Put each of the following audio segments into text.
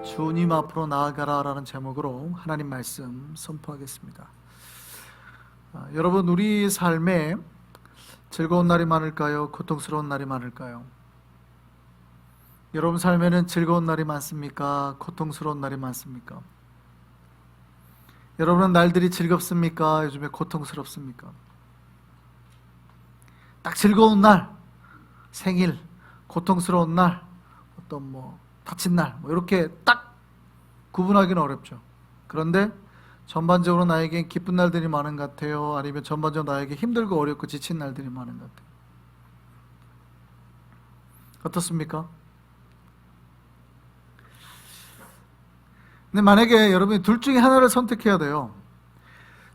주님 앞으로 나아가라 라는 제목으로 하나님 말씀 선포하겠습니다. 여러분, 우리 삶에 즐거운 날이 많을까요? 고통스러운 날이 많을까요? 여러분 삶에는 즐거운 날이 많습니까? 고통스러운 날이 많습니까? 여러분은 날들이 즐겁습니까? 요즘에 고통스럽습니까? 딱 즐거운 날, 생일, 고통스러운 날, 어떤 다친 날, 이렇게 딱 구분하기는 어렵죠. 그런데 전반적으로 나에겐 기쁜 날들이 많은 것 같아요? 아니면 전반적으로 나에게 힘들고 어렵고 지친 날들이 많은 것 같아요? 어떻습니까? 근데 만약에 여러분이 둘 중에 하나를 선택해야 돼요.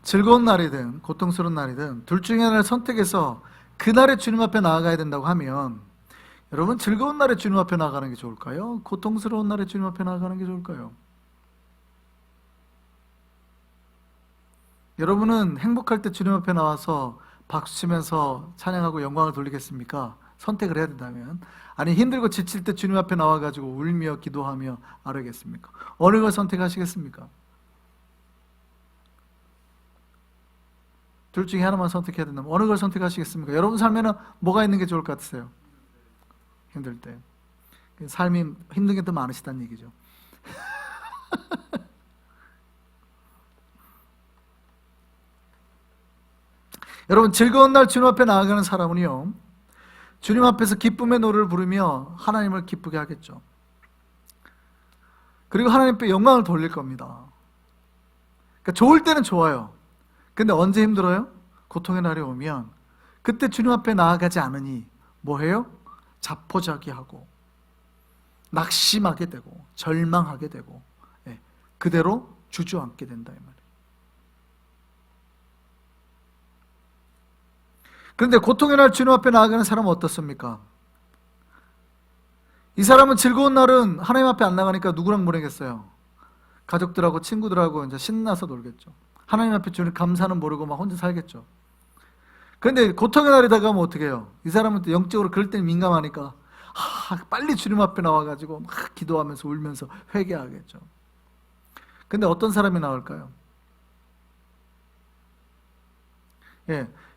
즐거운 날이든 고통스러운 날이든 둘 중에 하나를 선택해서 그날의 주님 앞에 나아가야 된다고 하면, 여러분 즐거운 날에 주님 앞에 나아가는 게 좋을까요? 고통스러운 날에 주님 앞에 나아가는 게 좋을까요? 여러분은 행복할 때 주님 앞에 나와서 박수치면서 찬양하고 영광을 돌리겠습니까? 선택을 해야 된다면. 아니, 힘들고 지칠 때 주님 앞에 나와가지고 울며 기도하며 아뢰겠습니까? 어느 걸 선택하시겠습니까? 둘 중에 하나만 선택해야 된다면 어느 걸 선택하시겠습니까? 여러분 삶에는 뭐가 있는 게 좋을 것 같으세요? 힘들 때. 삶이 힘든 게 더 많으시다는 얘기죠. 여러분, 즐거운 날 주님 앞에 나아가는 사람은요, 주님 앞에서 기쁨의 노래를 부르며 하나님을 기쁘게 하겠죠. 그리고 하나님께 영광을 돌릴 겁니다. 그러니까 좋을 때는 좋아요. 근데 언제 힘들어요? 고통의 날이 오면 그때 주님 앞에 나아가지 않으니 뭐해요? 자포자기하고 낙심하게 되고 절망하게 되고, 그대로 주저앉게 된다 이 말이에요. 그런데 고통의 날 주님 앞에 나아가는 사람은 어떻습니까? 이 사람은 즐거운 날은 하나님 앞에 안 나가니까 누구랑 보내겠어요? 가족들하고 친구들하고 이제 신나서 놀겠죠. 하나님 앞에 주님 감사는 모르고 막 혼자 살겠죠. 그런데 고통의 날이 다가오면 어떻게 해요? 이 사람은 또 영적으로 그럴 때는 민감하니까 빨리 주님 앞에 나와가지고 막 기도하면서 울면서 회개하겠죠. 근데 어떤 사람이 나올까요?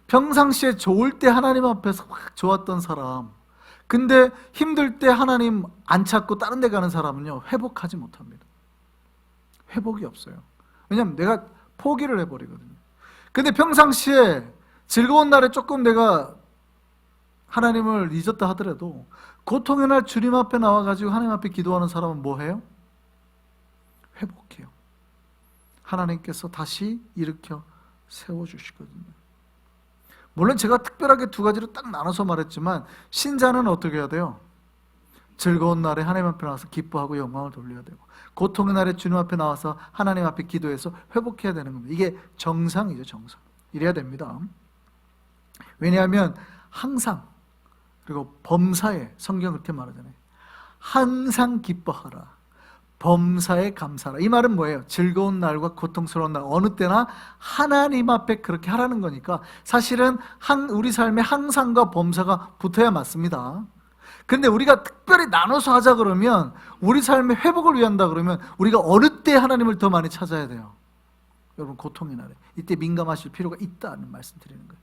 평상시에 좋을 때 하나님 앞에서 확 좋았던 사람, 근데 힘들 때 하나님 안 찾고 다른 데 가는 사람은요, 회복하지 못합니다. 회복이 없어요. 왜냐하면 내가 포기를 해버리거든요. 근데 평상시에 즐거운 날에 조금 내가 하나님을 잊었다 하더라도 고통의 날 주님 앞에 나와가지고 하나님 앞에 기도하는 사람은 뭐 해요? 회복해요. 하나님께서 다시 일으켜 세워주시거든요. 물론 제가 특별하게 두 가지로 딱 나눠서 말했지만, 신자는 어떻게 해야 돼요? 즐거운 날에 하나님 앞에 나와서 기뻐하고 영광을 돌려야 되고, 고통의 날에 주님 앞에 나와서 하나님 앞에 기도해서 회복해야 되는 겁니다. 이게 정상이죠, 정상. 이래야 됩니다. 왜냐하면 항상, 그리고 범사에, 성경 그렇게 말하잖아요. 항상 기뻐하라, 범사에 감사하라. 이 말은 뭐예요? 즐거운 날과 고통스러운 날 어느 때나 하나님 앞에 그렇게 하라는 거니까, 사실은 우리 삶에 항상과 범사가 붙어야 맞습니다. 근데 우리가 특별히 나눠서 하자 그러면, 우리 삶의 회복을 위한다 그러면 우리가 어느 때 하나님을 더 많이 찾아야 돼요? 여러분, 고통의 날에 이때 민감하실 필요가 있다는 말씀 드리는 거예요.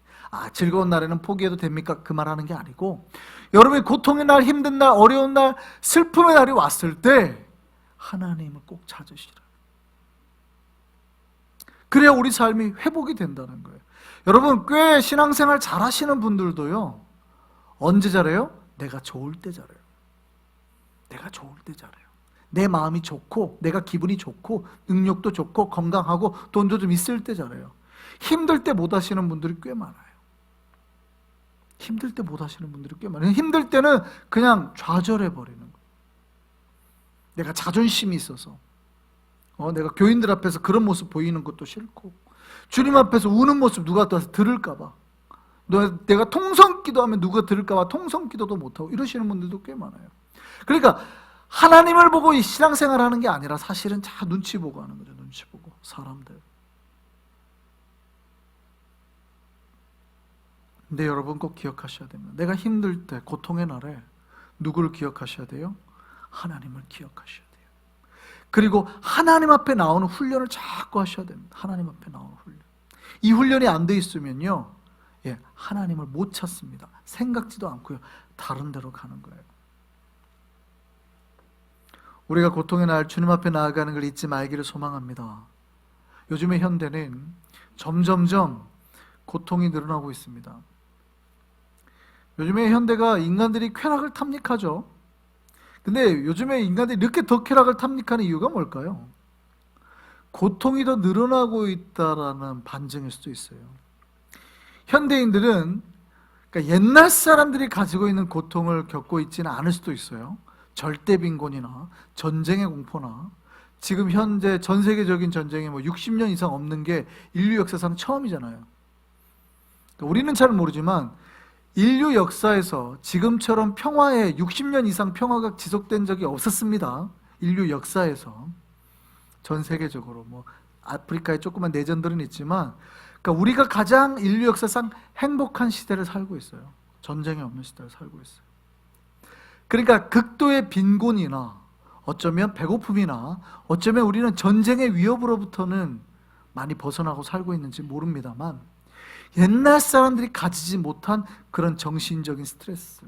즐거운 날에는 포기해도 됩니까? 그 말 하는 게 아니고, 여러분이 고통의 날, 힘든 날, 어려운 날, 슬픔의 날이 왔을 때 하나님을 꼭 찾으시라. 그래야 우리 삶이 회복이 된다는 거예요. 여러분, 꽤 신앙생활 잘하시는 분들도요, 언제 잘해요? 내가 좋을 때 잘해요. 내가 좋을 때 잘해요. 내 마음이 좋고, 내가 기분이 좋고, 능력도 좋고, 건강하고, 돈도 좀 있을 때 잘해요. 힘들 때 못 하시는 분들이 꽤 많아요. 힘들 때 못 하시는 분들이 꽤 많아요. 힘들 때는 그냥 좌절해버리는 거예요. 내가 자존심이 있어서, 내가 교인들 앞에서 그런 모습 보이는 것도 싫고, 주님 앞에서 우는 모습 누가 또 들을까봐, 내가 통성기도하면 누가 들을까봐 통성기도도 못하고 이러시는 분들도 꽤 많아요. 그러니까 하나님을 보고 이 신앙생활 하는 게 아니라 사실은 다 눈치 보고 하는 거죠. 눈치 보고, 사람들. 근데 여러분 꼭 기억하셔야 됩니다. 내가 힘들 때, 고통의 날에 누구를 기억하셔야 돼요? 하나님을 기억하셔야 돼요. 그리고 하나님 앞에 나오는 훈련을 자꾸 하셔야 됩니다. 하나님 앞에 나오는 훈련. 이 훈련이 안 돼 있으면요, 하나님을 못 찾습니다. 생각지도 않고요, 다른 데로 가는 거예요. 우리가 고통의 날 주님 앞에 나아가는 걸 잊지 말기를 소망합니다. 요즘의 현대는 점점점 고통이 늘어나고 있습니다. 요즘의 현대가 인간들이 쾌락을 탐닉하죠. 근데 요즘에 인간들이 이렇게 더 쾌락을 탐닉하는 이유가 뭘까요? 고통이 더 늘어나고 있다라는 반증일 수도 있어요. 현대인들은, 그러니까 옛날 사람들이 가지고 있는 고통을 겪고 있지는 않을 수도 있어요. 절대 빈곤이나 전쟁의 공포나, 지금 현재 전 세계적인 전쟁이 60년 이상 없는 게 인류 역사상 처음이잖아요. 그러니까 우리는 잘 모르지만 인류 역사에서 지금처럼 평화에 60년 이상 평화가 지속된 적이 없었습니다. 인류 역사에서. 전 세계적으로 아프리카에 조그만 내전들은 있지만, 그러니까 우리가 가장 인류 역사상 행복한 시대를 살고 있어요. 전쟁이 없는 시대를 살고 있어요. 그러니까 극도의 빈곤이나 어쩌면 배고픔이나 어쩌면 우리는 전쟁의 위협으로부터는 많이 벗어나고 살고 있는지 모릅니다만, 옛날 사람들이 가지지 못한 그런 정신적인 스트레스,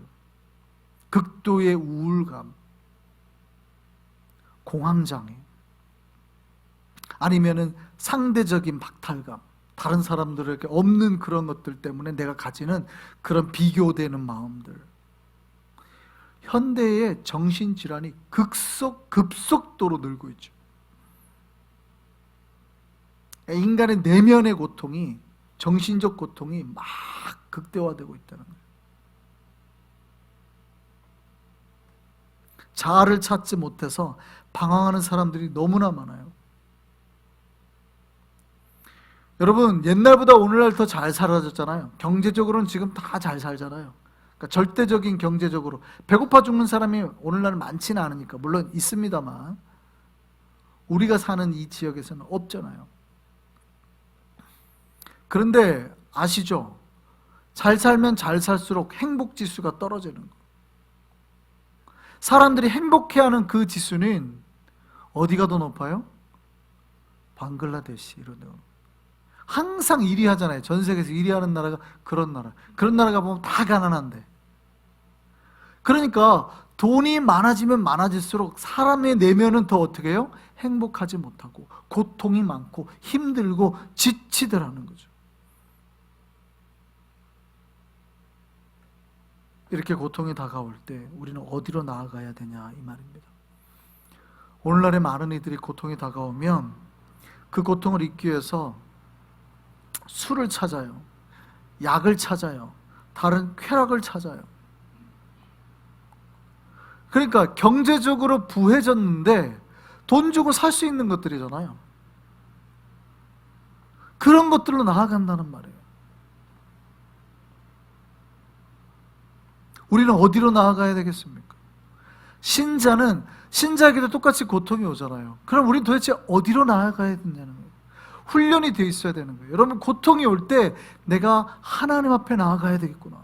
극도의 우울감, 공황장애, 아니면은 상대적인 박탈감, 다른 사람들에게 없는 그런 것들 때문에 내가 가지는 그런 비교되는 마음들. 현대의 정신질환이 급속도로 늘고 있죠. 인간의 내면의 고통이, 정신적 고통이 막 극대화되고 있다는 거예요. 자아를 찾지 못해서 방황하는 사람들이 너무나 많아요. 여러분, 옛날보다 오늘날 더 잘 살아졌잖아요. 경제적으로는 지금 다 잘 살잖아요. 그러니까 절대적인 경제적으로 배고파 죽는 사람이 오늘날 많지는 않으니까, 물론 있습니다만 우리가 사는 이 지역에서는 없잖아요. 그런데 아시죠? 잘 살면 잘 살수록 행복 지수가 떨어지는 거. 사람들이 행복해하는 그 지수는 어디가 더 높아요? 방글라데시 이런 데. 항상 1위 하잖아요. 전 세계에서 1위 하는 나라가 그런 나라가 보면 다 가난한데. 그러니까 돈이 많아지면 많아질수록 사람의 내면은 더 어떻게 해요? 행복하지 못하고 고통이 많고 힘들고 지치더라는 거죠. 이렇게 고통이 다가올 때 우리는 어디로 나아가야 되냐 이 말입니다. 오늘날의 많은 이들이 고통이 다가오면 그 고통을 잊기 위해서 술을 찾아요. 약을 찾아요. 다른 쾌락을 찾아요. 그러니까 경제적으로 부해졌는데 돈 주고 살 수 있는 것들이잖아요. 그런 것들로 나아간다는 말이에요. 우리는 어디로 나아가야 되겠습니까? 신자에게도 똑같이 고통이 오잖아요. 그럼 우리는 도대체 어디로 나아가야 되냐는 거예요. 훈련이 되어 있어야 되는 거예요. 여러분, 고통이 올 때 내가 하나님 앞에 나아가야 되겠구나.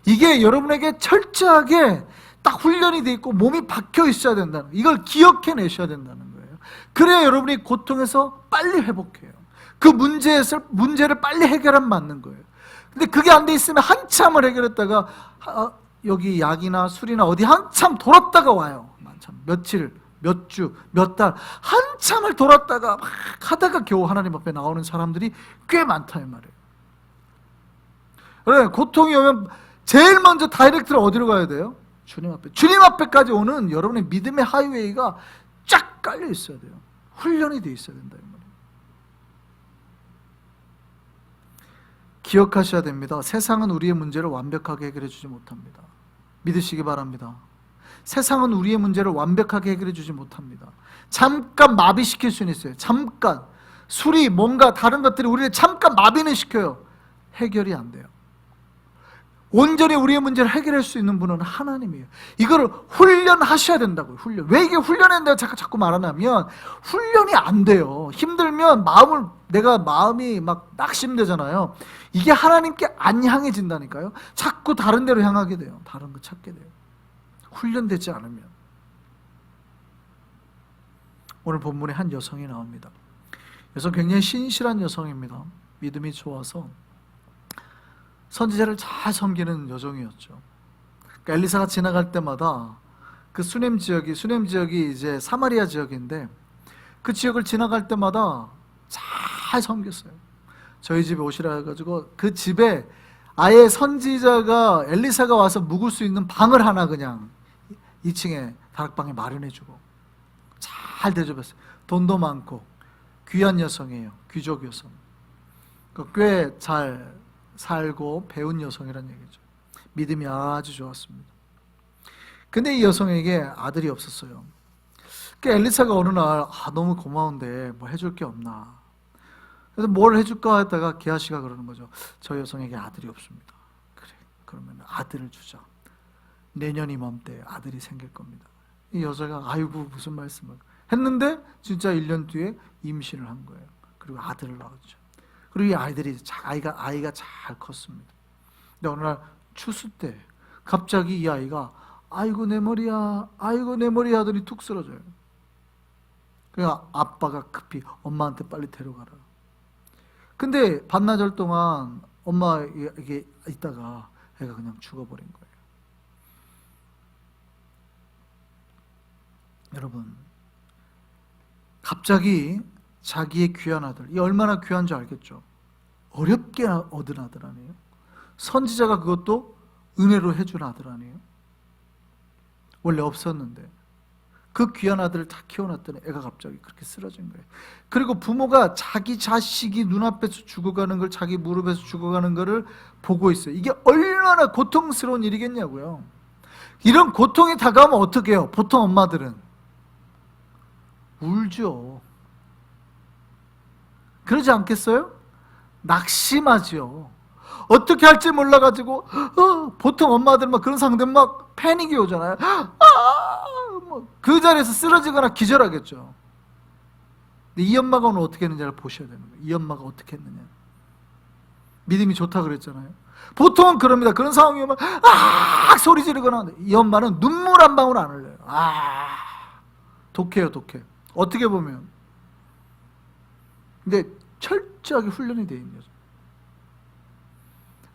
이게 여러분에게 철저하게 딱 훈련이 되어 있고 몸이 박혀 있어야 된다는 거예요. 이걸 기억해내셔야 된다는 거예요. 그래야 여러분이 고통에서 빨리 회복해요. 그 문제를 빨리 해결하면 맞는 거예요. 근데 그게 안 돼 있으면 한참을 해결했다가 여기 약이나 술이나 어디 한참 돌았다가 와요. 며칠, 몇 주, 몇 달 한참을 돌았다가 막 하다가 겨우 하나님 앞에 나오는 사람들이 꽤 많다 이 말이에요. 그래, 고통이 오면 제일 먼저 다이렉트로 어디로 가야 돼요? 주님 앞에. 주님 앞에까지 오는 여러분의 믿음의 하이웨이가 쫙 깔려 있어야 돼요. 훈련이 돼 있어야 된다 이 말이에요. 기억하셔야 됩니다. 세상은 우리의 문제를 완벽하게 해결해 주지 못합니다. 믿으시기 바랍니다. 세상은 우리의 문제를 완벽하게 해결해 주지 못합니다. 잠깐 마비시킬 수는 있어요. 잠깐. 술이 뭔가 다른 것들이 우리를 잠깐 마비는 시켜요. 해결이 안 돼요. 온전히 우리의 문제를 해결할 수 있는 분은 하나님이에요. 이걸 훈련하셔야 된다고요. 훈련. 왜 이게 훈련한다고 자꾸 말하냐면 훈련이 안 돼요. 힘들면 내가 마음이 막 낙심되잖아요. 이게 하나님께 안 향해진다니까요. 자꾸 다른 데로 향하게 돼요. 다른 거 찾게 돼요. 훈련되지 않으면. 오늘 본문에 한 여성이 나옵니다. 여성 굉장히 신실한 여성입니다. 믿음이 좋아서 선지자를 잘 섬기는 여종이었죠. 그러니까 엘리사가 지나갈 때마다 그 수넴 지역이 이제 사마리아 지역인데 그 지역을 지나갈 때마다 잘 섬겼어요. 저희 집에 오시라 해가지고 그 집에 아예 선지자가 엘리사가 와서 묵을 수 있는 방을 하나 그냥 2층에 다락방에 마련해주고 잘 대접했어요. 돈도 많고 귀한 여성이에요. 귀족 여성. 꽤 잘 살고 배운 여성이란 얘기죠. 믿음이 아주 좋았습니다. 근데 이 여성에게 아들이 없었어요. 그러니까 엘리사가 어느 날 너무 고마운데 뭐 해줄 게 없나. 그래서 뭘 해줄까 했다가 게하시가 그러는 거죠. 저 여성에게 아들이 없습니다. 그래, 그러면 아들을 주자. 내년 이맘때 아들이 생길 겁니다. 이 여자가 아이고 무슨 말씀을 했는데 진짜 1년 뒤에 임신을 한 거예요. 그리고 아들을 낳았죠. 그리고 이 아이가 잘 컸습니다. 근데 어느 날 추수 때 갑자기 이 아이가 아이고 내 머리야 하더니 툭 쓰러져요. 그러니까 아빠가 급히 엄마한테 빨리 데려가라. 근데 반나절 동안 엄마에게 있다가 애가 그냥 죽어버린 거예요. 여러분, 갑자기 자기의 귀한 아들, 이 얼마나 귀한 줄 알겠죠? 어렵게 얻은 아들 아니에요? 선지자가 그것도 은혜로 해준 아들 아니에요? 원래 없었는데 그 귀한 아들을 다 키워놨더니 애가 갑자기 그렇게 쓰러진 거예요. 그리고 부모가 자기 자식이 눈앞에서 죽어가는 걸, 자기 무릎에서 죽어가는 거를 보고 있어요. 이게 얼마나 고통스러운 일이겠냐고요. 이런 고통이 다가오면 어떻게 해요? 보통 엄마들은 울죠. 그러지 않겠어요? 낙심하죠. 어떻게 할지 몰라가지고 보통 엄마들 막 그런 상황 되면 막 패닉이 오잖아요. 그 자리에서 쓰러지거나 기절하겠죠. 근데 이 엄마가 오늘 어떻게 했는지를 보셔야 되는 거예요. 이 엄마가 어떻게 했느냐. 믿음이 좋다 그랬잖아요. 보통은 그럽니다. 그런 상황이 오면 소리 지르거나. 이 엄마는 눈물 한 방울 안 흘려요. 독해요, 독해. 어떻게 보면. 근데 철저하게 훈련이 되어 있는 거죠.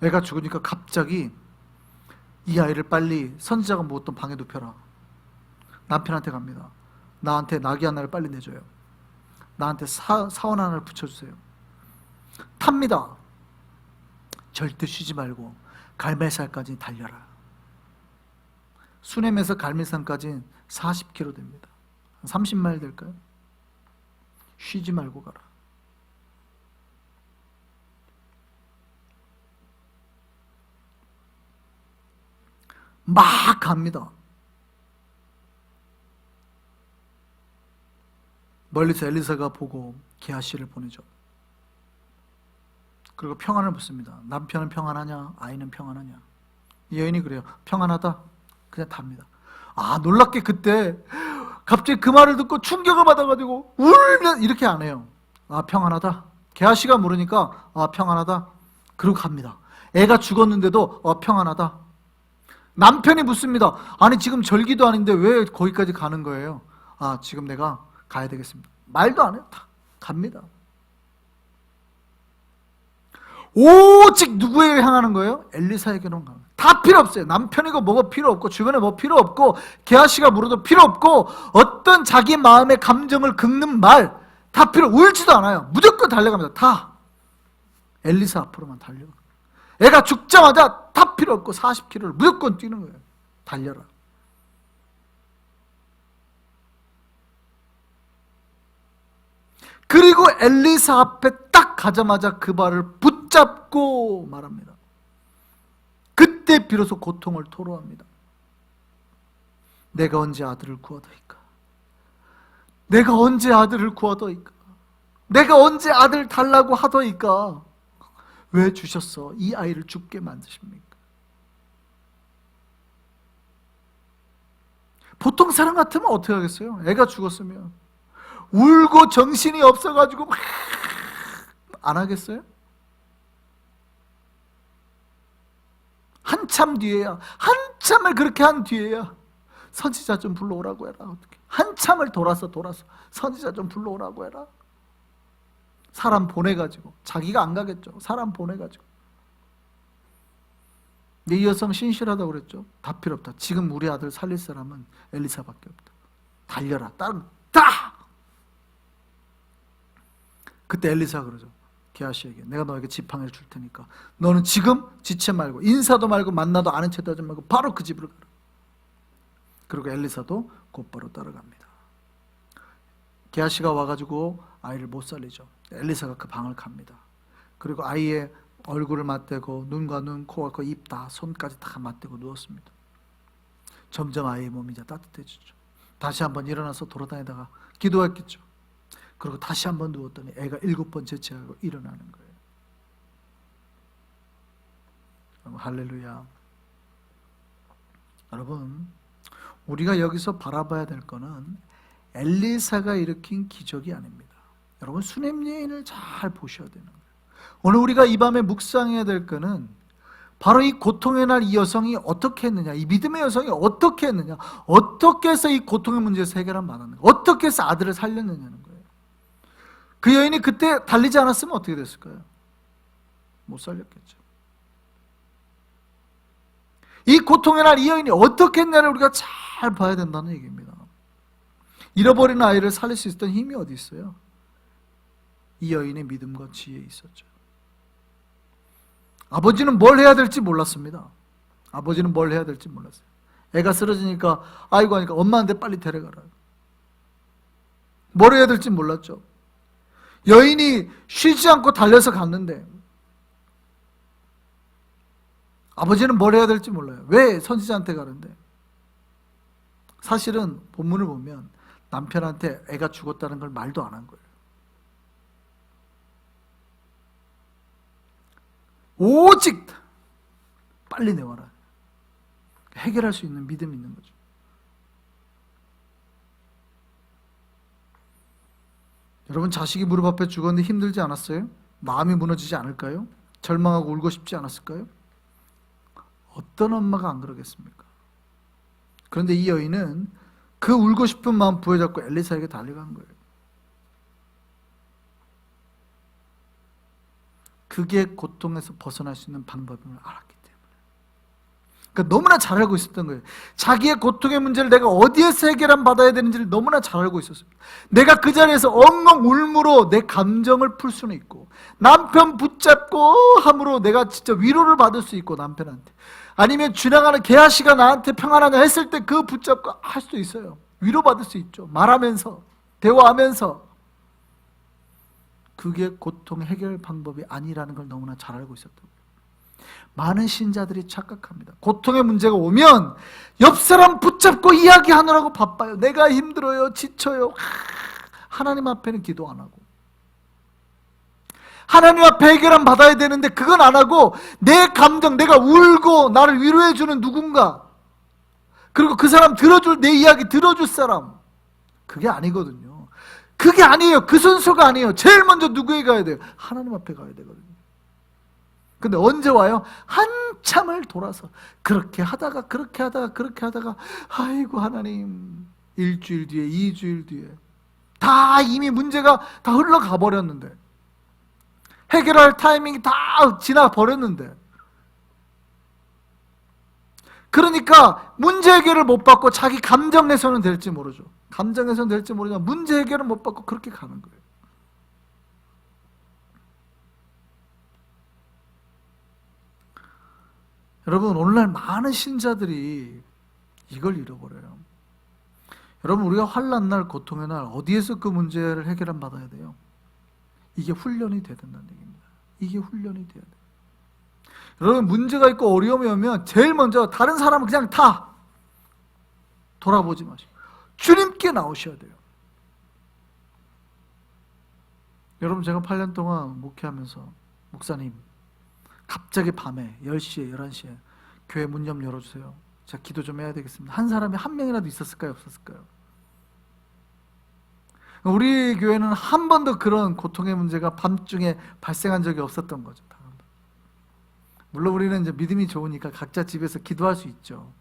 애가 죽으니까 갑자기 이 아이를 빨리 선지자가 묵었던 방에 눕혀라. 남편한테 갑니다. 나한테 나귀 하나를 빨리 내줘요. 나한테 사원 하나를 붙여주세요. 탑니다. 절대 쉬지 말고 갈멜산까지 달려라. 수넴에서 갈멜산까지는 40km 됩니다. 30마일 될까요? 쉬지 말고 가라. 막 갑니다. 멀리서 엘리사가 보고 게하시를 보내죠. 그리고 평안을 묻습니다. 남편은 평안하냐? 아이는 평안하냐? 이 여인이 그래요. 평안하다. 그냥 답니다. 놀랍게 그때 갑자기 그 말을 듣고 충격을 받아가지고 울면 이렇게 안 해요. 평안하다. 게하시가 물으니까 평안하다. 그리고 갑니다. 애가 죽었는데도 평안하다. 남편이 묻습니다. 아니 지금 절기도 아닌데 왜 거기까지 가는 거예요? 지금 내가 가야 되겠습니다. 말도 안 해요. 다 갑니다. 오직 누구에게 향하는 거예요? 엘리사에게로 가는 거예요. 다 필요 없어요. 남편이고 뭐가 필요 없고 주변에 뭐 필요 없고 게하시가 물어도 필요 없고 어떤 자기 마음의 감정을 긁는 말 다 울지도 않아요. 무조건 달려갑니다. 다 엘리사 앞으로만 달려가. 애가 죽자마자 다 필요 없고 40km를 무조건 뛰는 거예요. 달려라. 그리고 엘리사 앞에 딱 가자마자 그 발을 붙잡고 말합니다. 그때 비로소 고통을 토로합니다. 내가 언제 아들을 구하더이까? 내가 언제 아들을 구하더이까? 내가 언제 아들 달라고 하더이까? 왜 주셨어? 이 아이를 죽게 만드십니까? 보통 사람 같으면 어떻게 하겠어요? 애가 죽었으면 울고 정신이 없어가지고 막 안 하겠어요? 한참 뒤에야, 한참을 그렇게 한 뒤에야 선지자 좀 불러오라고 해라. 어떻게? 한참을 돌아서 선지자 좀 불러오라고 해라. 사람 보내가지고, 자기가 안 가겠죠. 사람 보내가지고. 근데 이 여성 신실하다고 그랬죠. 다 필요 없다. 지금 우리 아들 살릴 사람은 엘리사밖에 없다. 달려라. 다른 다. 그때 엘리사가 그러죠. 게하시에게 내가 너에게 지팡이를 줄 테니까 너는 지금 지체 말고 인사도 말고 만나도 아는 체도 하지 말고 바로 그 집으로 가라. 그리고 엘리사도 곧바로 따라갑니다. 게하시가 와가지고 아이를 못 살리죠. 엘리사가 그 방을 갑니다. 그리고 아이의 얼굴을 맞대고 눈과 눈, 코와 코, 입 다, 손까지 다 맞대고 누웠습니다. 점점 아이의 몸이 이제 따뜻해지죠. 다시 한번 일어나서 돌아다니다가 기도했겠죠. 그리고 다시 한번 누웠더니 애가 7번 재채하고 일어나는 거예요. 할렐루야. 여러분, 우리가 여기서 바라봐야 될 거는 엘리사가 일으킨 기적이 아닙니다. 여러분, 수냄 여인을 잘 보셔야 되는 거예요. 오늘 우리가 이 밤에 묵상해야 될 거는 바로 이 고통의 날 이 여성이 어떻게 했느냐, 이 믿음의 여성이 어떻게 했느냐, 어떻게 해서 이 고통의 문제에서 해결을 받았는가, 어떻게 해서 아들을 살렸느냐는 거예요. 그 여인이 그때 달리지 않았으면 어떻게 됐을까요? 못 살렸겠죠. 이 고통의 날 이 여인이 어떻게 했냐를 우리가 잘 봐야 된다는 얘기입니다. 잃어버린 아이를 살릴 수 있었던 힘이 어디 있어요? 이 여인의 믿음과 지혜에 있었죠. 아버지는 뭘 해야 될지 몰랐습니다. 아버지는 뭘 해야 될지 몰랐어요. 애가 쓰러지니까 아이고 하니까 엄마한테 빨리 데려가라. 뭘 해야 될지 몰랐죠. 여인이 쉬지 않고 달려서 갔는데 아버지는 뭘 해야 될지 몰라요. 왜 선지자한테 가는데? 사실은 본문을 보면 남편한테 애가 죽었다는 걸 말도 안 한 거예요. 오직 빨리 내와라. 해결할 수 있는 믿음이 있는 거죠. 여러분, 자식이 무릎 앞에 죽었는데 힘들지 않았어요? 마음이 무너지지 않을까요? 절망하고 울고 싶지 않았을까요? 어떤 엄마가 안 그러겠습니까? 그런데 이 여인은 그 울고 싶은 마음 부여잡고 엘리사에게 달려간 거예요. 그게 고통에서 벗어날 수 있는 방법임을 알았기 때문에. 그러니까 너무나 잘 알고 있었던 거예요. 자기의 고통의 문제를 내가 어디에서 해결함 받아야 되는지를 너무나 잘 알고 있었어요. 내가 그 자리에서 엉엉 울므로 내 감정을 풀 수는 있고, 남편 붙잡고 함으로 내가 진짜 위로를 받을 수 있고, 남편한테. 아니면 지나가는 게하시가 나한테 평안하냐 했을 때 그 붙잡고 할 수도 있어요. 위로받을 수 있죠. 말하면서, 대화하면서. 그게 고통 해결 방법이 아니라는 걸 너무나 잘 알고 있었던 거예요. 많은 신자들이 착각합니다. 고통의 문제가 오면 옆 사람 붙잡고 이야기하느라고 바빠요. 내가 힘들어요, 지쳐요. 하나님 앞에는 기도 안 하고, 하나님 앞에 해결은 받아야 되는데 그건 안 하고 내 감정, 내가 울고 나를 위로해 주는 누군가, 그리고 그 사람 들어줄, 내 이야기 들어줄 사람, 그게 아니거든요. 그게 아니에요. 그 순서가 아니에요. 제일 먼저 누구에게 가야 돼요? 하나님 앞에 가야 되거든요. 근데 언제 와요? 한참을 돌아서 그렇게 하다가 아이고 하나님, 일주일 뒤에, 2주일 뒤에 다 이미 문제가 다 흘러가 버렸는데, 해결할 타이밍이 다 지나 버렸는데, 그러니까 문제 해결을 못 받고 자기 감정 내서는 될지 모르죠. 감정 내서는 될지 모르지만 문제 해결을 못 받고 그렇게 가는 거예요. 여러분, 오늘날 많은 신자들이 이걸 잃어버려요. 여러분, 우리가 환난 날, 고통의 날 어디에서 그 문제를 해결을 받아야 돼요? 이게 훈련이 돼야 된다는 얘기입니다. 이게 훈련이 돼야 돼요. 여러분, 문제가 있고 어려움이 오면 제일 먼저 다른 사람은 그냥 다 돌아보지 마시고 주님께 나오셔야 돼요. 여러분, 제가 8년 동안 목회하면서 목사님 갑자기 밤에 10시에 11시에 교회 문 좀 열어주세요. 제가 기도 좀 해야 되겠습니다. 한 사람이 한 명이라도 있었을까요? 없었을까요? 우리 교회는 한 번도 그런 고통의 문제가 밤중에 발생한 적이 없었던 거죠. 물론 우리는 이제 믿음이 좋으니까 각자 집에서 기도할 수 있죠.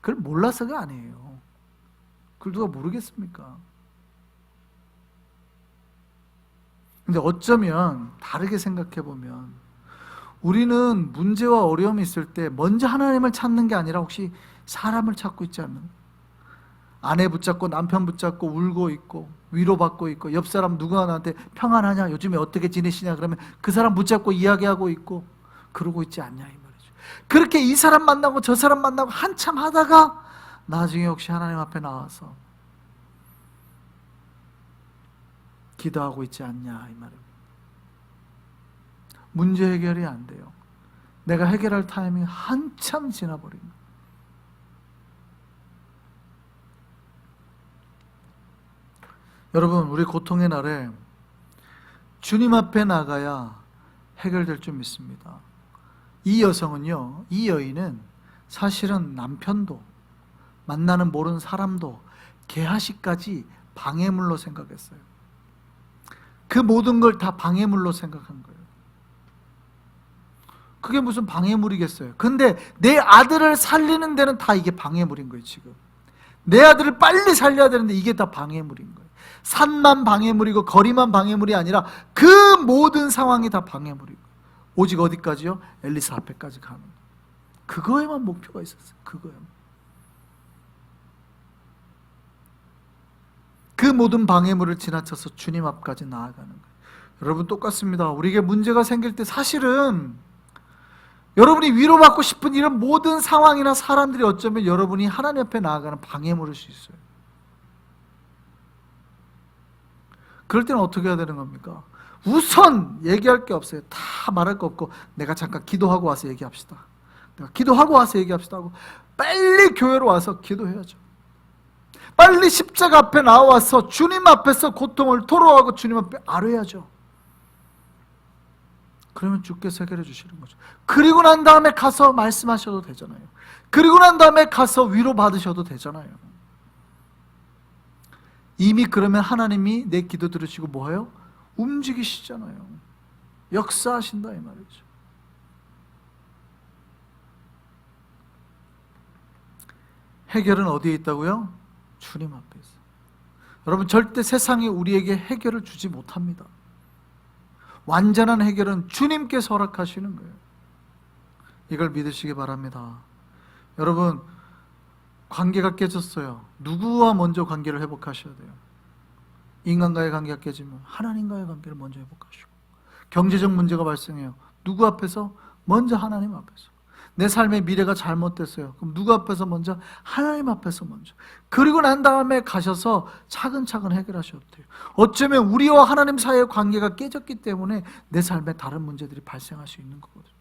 그걸 몰라서가 아니에요. 그걸 누가 모르겠습니까? 근데 어쩌면 다르게 생각해 보면 우리는 문제와 어려움이 있을 때 먼저 하나님을 찾는 게 아니라 혹시 사람을 찾고 있지 않는, 아내 붙잡고 남편 붙잡고 울고 있고 위로받고 있고, 옆 사람 누가 나한테 평안하냐, 요즘에 어떻게 지내시냐 그러면 그 사람 붙잡고 이야기하고 있고 그러고 있지 않냐 이 말이죠. 그렇게 이 사람 만나고 저 사람 만나고 한참 하다가 나중에 혹시 하나님 앞에 나와서 기도하고 있지 않냐 이 말입니다. 문제 해결이 안 돼요. 내가 해결할 타이밍이 한참 지나버린 거예요. 여러분, 우리 고통의 날에 주님 앞에 나가야 해결될 줄 믿습니다. 이 여성은요, 이 여인은 사실은 남편도 만나는 모르는 사람도 개하시까지 방해물로 생각했어요. 그 모든 걸 다 방해물로 생각한 거예요. 그게 무슨 방해물이겠어요. 근데 내 아들을 살리는 데는 다 이게 방해물인 거예요. 지금 내 아들을 빨리 살려야 되는데 이게 다 방해물인 거예요. 산만 방해물이고 거리만 방해물이 아니라 그 모든 상황이 다 방해물이고, 오직 어디까지요? 엘리사 앞에까지 가는 거예요. 그거에만 목표가 있었어요. 그거에만. 그 모든 방해물을 지나쳐서 주님 앞까지 나아가는 거예요. 여러분, 똑같습니다. 우리에게 문제가 생길 때 사실은 여러분이 위로받고 싶은 이런 모든 상황이나 사람들이 어쩌면 여러분이 하나님 앞에 나아가는 방해물일 수 있어요. 그럴 때는 어떻게 해야 되는 겁니까? 우선 얘기할 게 없어요. 다 말할 거 없고 내가 잠깐 기도하고 와서 얘기합시다. 내가 기도하고 와서 얘기합시다 하고 빨리 교회로 와서 기도해야죠. 빨리 십자가 앞에 나와서 주님 앞에서 고통을 토로하고 주님 앞에 아뢰야죠. 그러면 주께서 해결해 주시는 거죠. 그리고 난 다음에 가서 말씀하셔도 되잖아요. 그리고 난 다음에 가서 위로 받으셔도 되잖아요. 이미 그러면 하나님이 내 기도 들으시고 뭐해요? 움직이시잖아요. 역사하신다 이 말이죠. 해결은 어디에 있다고요? 주님 앞에 있어요. 여러분, 절대 세상이 우리에게 해결을 주지 못합니다. 완전한 해결은 주님께서 허락하시는 거예요. 이걸 믿으시기 바랍니다. 여러분, 관계가 깨졌어요. 누구와 먼저 관계를 회복하셔야 돼요? 인간과의 관계가 깨지면 하나님과의 관계를 먼저 회복하시고, 경제적 문제가 발생해요. 누구 앞에서? 먼저 하나님 앞에서. 내 삶의 미래가 잘못됐어요. 그럼 누구 앞에서 먼저? 하나님 앞에서 먼저. 그리고 난 다음에 가셔서 차근차근 해결하셔도 돼요. 어쩌면 우리와 하나님 사이의 관계가 깨졌기 때문에 내 삶에 다른 문제들이 발생할 수 있는 거거든요.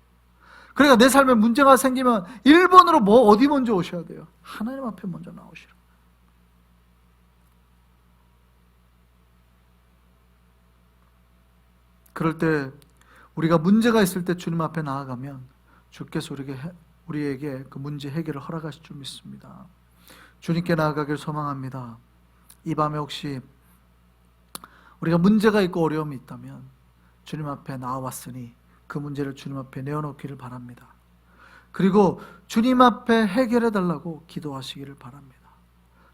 그러니까 내 삶에 문제가 생기면 1번으로 어디 먼저 오셔야 돼요? 하나님 앞에 먼저 나오시라. 그럴 때 우리가 문제가 있을 때 주님 앞에 나아가면 주께서 우리에게 그 문제 해결을 허락하실 줄 믿습니다. 주님께 나아가길 소망합니다. 이 밤에 혹시 우리가 문제가 있고 어려움이 있다면 주님 앞에 나와왔으니 그 문제를 주님 앞에 내어놓기를 바랍니다. 그리고 주님 앞에 해결해 달라고 기도하시기를 바랍니다.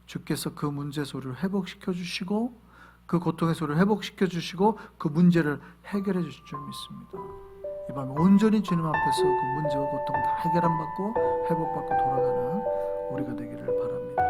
주께서 그 문제 소리를 회복시켜 주시고 그 고통의 소리를 회복시켜 주시고 그 문제를 해결해 주실 줄 믿습니다. 이 밤에 온전히 주님 앞에서 그 문제와 고통 다 해결 안 받고 회복받고 돌아가는 우리가 되기를 바랍니다.